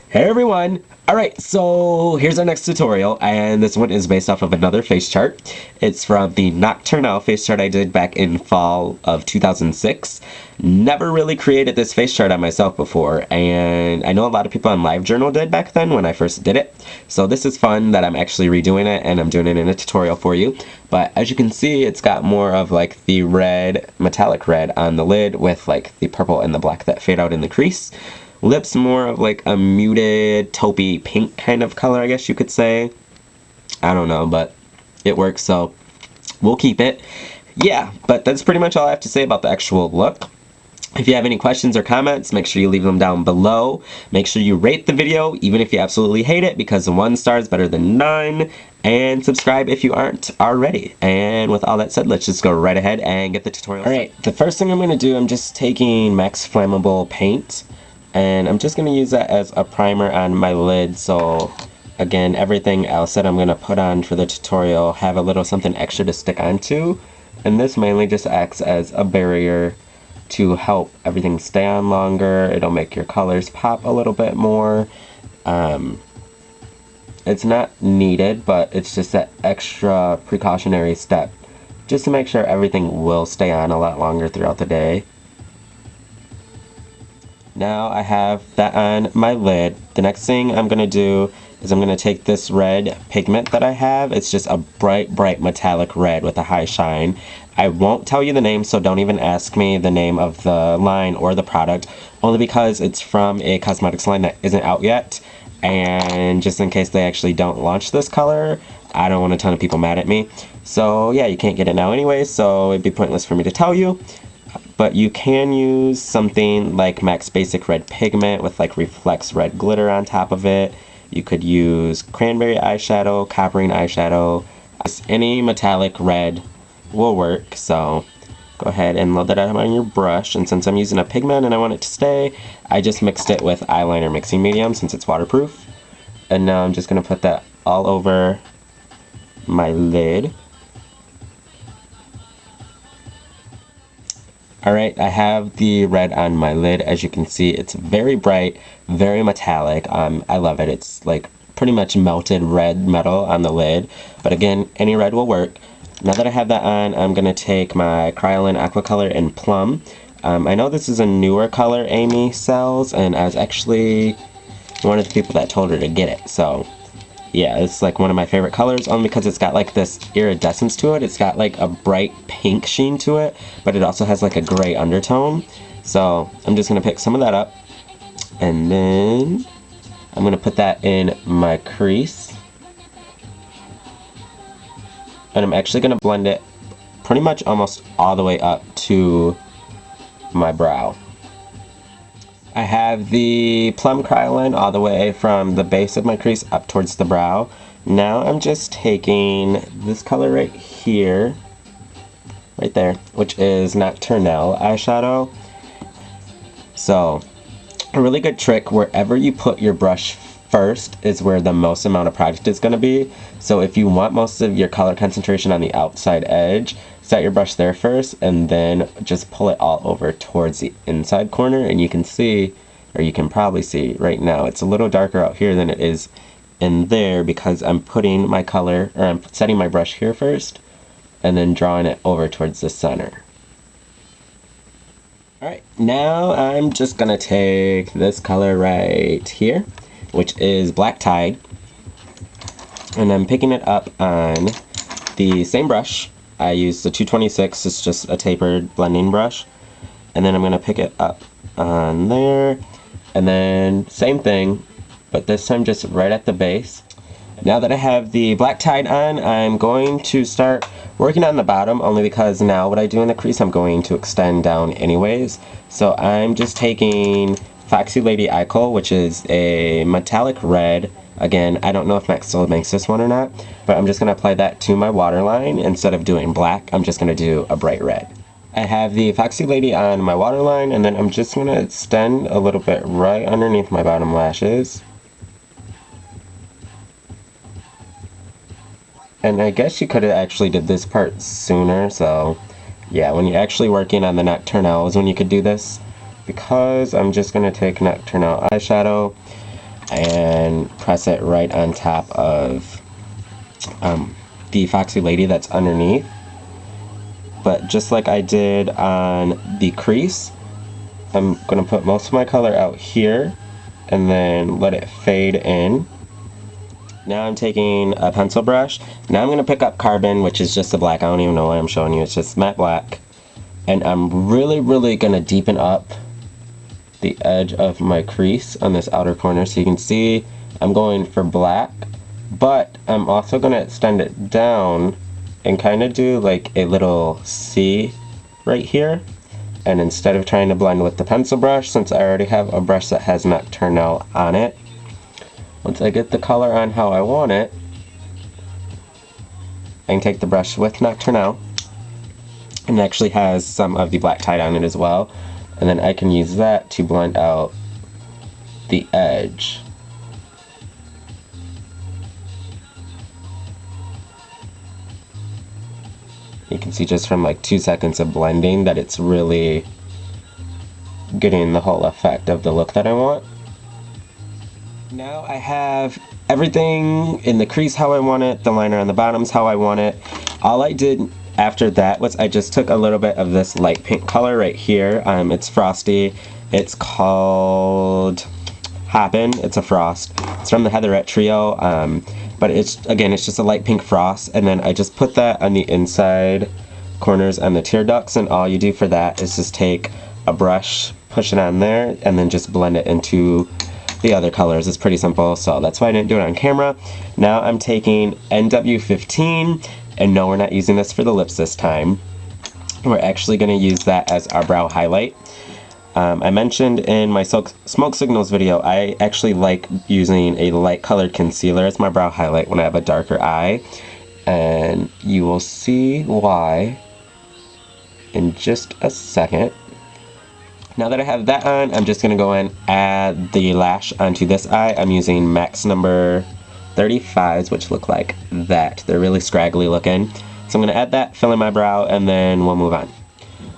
Hey everyone! Alright, so here's our next tutorial, and this one is based off of another face chart. It's from the Nocturnelle face chart I did back in fall of 2006. Never really created this face chart on myself before, and I know a lot of people on LiveJournal did back then when I first did it. So this is fun that I'm actually redoing it, and I'm doing it in a tutorial for you. But as you can see, it's got more of like the red, metallic red on the lid with like the purple and the black that fade out in the crease. Lips more of like a muted taupey pink kind of color, I guess you could say. I don't know, but it works, so we'll keep it. Yeah, but that's pretty much all I have to say about the actual look. If you have any questions or comments, make sure you leave them down below. Make sure you rate the video, even if you absolutely hate it, because 1 star is better than none. And subscribe if you aren't already. And with all that said, let's just go right ahead and get the tutorial. Alright, the first thing I'm going to do, I'm just taking Max Flammable paint. And I'm just going to use that as a primer on my lid, so again, everything else that I'm going to put on for the tutorial have a little something extra to stick onto. And this mainly just acts as a barrier to help everything stay on longer. It'll make your colors pop a little bit more. It's not needed, but it's just that extra precautionary step just to make sure everything will stay on a lot longer throughout the day. Now I have that on my lid. The next thing I'm going to do is I'm going to take this red pigment that I have. It's just a bright metallic red with a high shine. I won't tell you the name, so don't even ask me the name of the line or the product, only because it's from a cosmetics line that isn't out yet. And just in case they actually don't launch this color, I don't want a ton of people mad at me. So yeah, you can't get it now anyway, so it'd be pointless for me to tell you. But you can use something like Max Basic Red Pigment with like Reflex Red Glitter on top of it. You could use cranberry eyeshadow, coppering eyeshadow. Any metallic red will work, so go ahead and load that up on your brush. And since I'm using a pigment and I want it to stay, I just mixed it with eyeliner mixing medium since it's waterproof. And now I'm just going to put that all over my lid. Alright, I have the red on my lid. As you can see, it's very bright, very metallic. I love it. It's like pretty much melted red metal on the lid. But again, any red will work. Now that I have that on, I'm going to take my Cryolan Aqua Color in Plum. I know this is a newer color Amy sells, and I was actually one of the people that told her to get it. So yeah, it's like one of my favorite colors, only because it's got like this iridescence to it. It's got like a bright pink sheen to it, but it also has like a gray undertone. So I'm just going to pick some of that up, and then I'm going to put that in my crease. And I'm actually going to blend it pretty much almost all the way up to my brow. I have the Plum Cryolan all the way from the base of my crease up towards the brow. Now I'm just taking this color right here, right there, which is Nocturnelle eyeshadow. So a really good trick, wherever you put your brush first is where the most amount of product is going to be. So if you want most of your color concentration on the outside edge, set your brush there first and then just pull it all over towards the inside corner. And you can see, or you can probably see right now, it's a little darker out here than it is in there because I'm putting my color, or I'm setting my brush here first and then drawing it over towards the center. Alright, now I'm just going to take this color right here, which is Black Tide, and I'm picking it up on the same brush. I use the 226, it's just a tapered blending brush, and then I'm going to pick it up on there, and then same thing, but this time just right at the base. Now that I have the Black Tide on, I'm going to start working on the bottom, only because now what I do in the crease I'm going to extend down anyways. So I'm just taking Foxy Lady Eye Kohl, which is a metallic red. Again, I don't know if Max still makes this one or not, but I'm just going to apply that to my waterline. Instead of doing black, I'm just going to do a bright red. I have the Foxy Lady on my waterline, and then I'm just going to extend a little bit right underneath my bottom lashes. And I guess you could have actually did this part sooner, so yeah, when you're actually working on the Nocturnelle is when you could do this. Because I'm just going to take Nocturnelle eyeshadow, and press it right on top of the Foxy Lady that's underneath. But just like I did on the crease, I'm going to put most of my color out here and then let it fade in. Now I'm taking a pencil brush. Now I'm going to pick up Carbon, which is just a black. I don't even know why I'm showing you. It's just matte black. And I'm really going to deepen up the edge of my crease on this outer corner. So you can see I'm going for black, but I'm also going to extend it down and kind of do like a little C right here. And instead of trying to blend with the pencil brush, since I already have a brush that has Nocturnelle on it, once I get the color on how I want it, I can take the brush with Nocturnelle, and it actually has some of the black tide on it as well, and then I can use that to blend out the edge. You can see just from like 2 seconds of blending that it's really getting the whole effect of the look that I want. Now I have everything in the crease how I want it, the liner on the bottoms how I want it. All I did after that was I just took a little bit of this light pink color right here. It's frosty. It's called Hoppin'. It's a frost. It's from the Heatherette Trio. But it's just a light pink frost, and then I just put that on the inside corners and the tear ducts, and all you do for that is just take a brush, push it on there, and then just blend it into the other colors. It's pretty simple, so that's why I didn't do it on camera. Now I'm taking NW15, and no, we're not using this for the lips this time. We're actually going to use that as our brow highlight. I mentioned in my smoke signals video, I actually like using a light colored concealer as my brow highlight when I have a darker eye, and you will see why in just a second. Now that I have that on, I'm just going to go and add the lash onto this eye. I'm using Max number 35s, which look like that. They're really scraggly looking. So I'm going to add that, fill in my brow, and then we'll move on.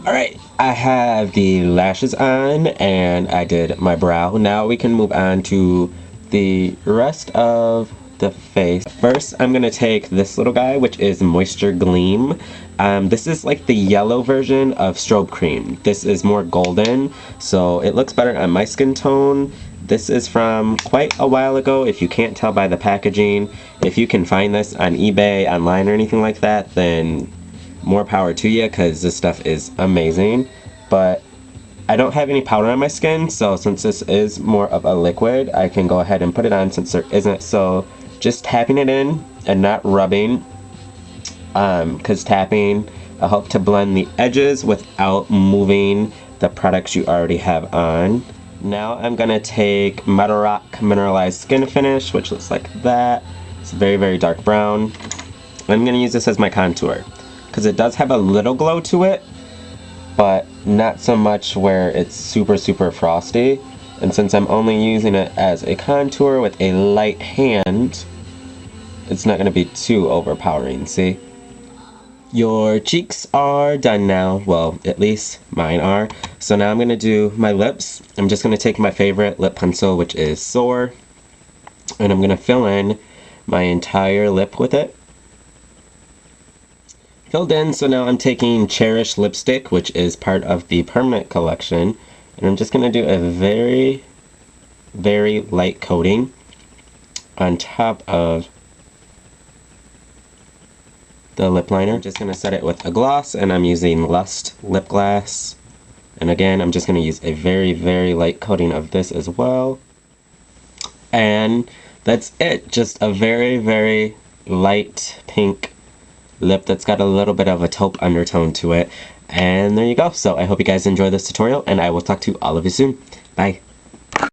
Alright, I have the lashes on, and I did my brow. Now we can move on to the rest of the face. First, I'm going to take this little guy, which is Moisture Gleam. This is like the yellow version of Strobe Cream. This is more golden, so it looks better on my skin tone. This is from quite a while ago, if you can't tell by the packaging. If you can find this on eBay, online, or anything like that, then more power to you, because this stuff is amazing. But I don't have any powder on my skin, so since this is more of a liquid, I can go ahead and put it on since there isn't. So just tapping it in and not rubbing, because tapping will help to blend the edges without moving the products you already have on. Now I'm going to take Metal Rock Mineralized Skin Finish, which looks like that. It's very dark brown. I'm going to use this as my contour, because it does have a little glow to it, but not so much where it's super frosty. And since I'm only using it as a contour with a light hand, it's not going to be too overpowering, see? Your cheeks are done now. Well, at least mine are. So now I'm going to do my lips. I'm just going to take my favorite lip pencil, which is Soar, and I'm going to fill in my entire lip with it. Filled in, so now I'm taking Cherish lipstick, which is part of the permanent collection, and I'm just going to do a very light coating on top of the lip liner. I'm just going to set it with a gloss, and I'm using Lust lip gloss, and again I'm just going to use a very light coating of this as well. And that's it, just a very light pink lip that's got a little bit of a taupe undertone to it. And there you go. So I hope you guys enjoy this tutorial, and I will talk to all of you soon. Bye.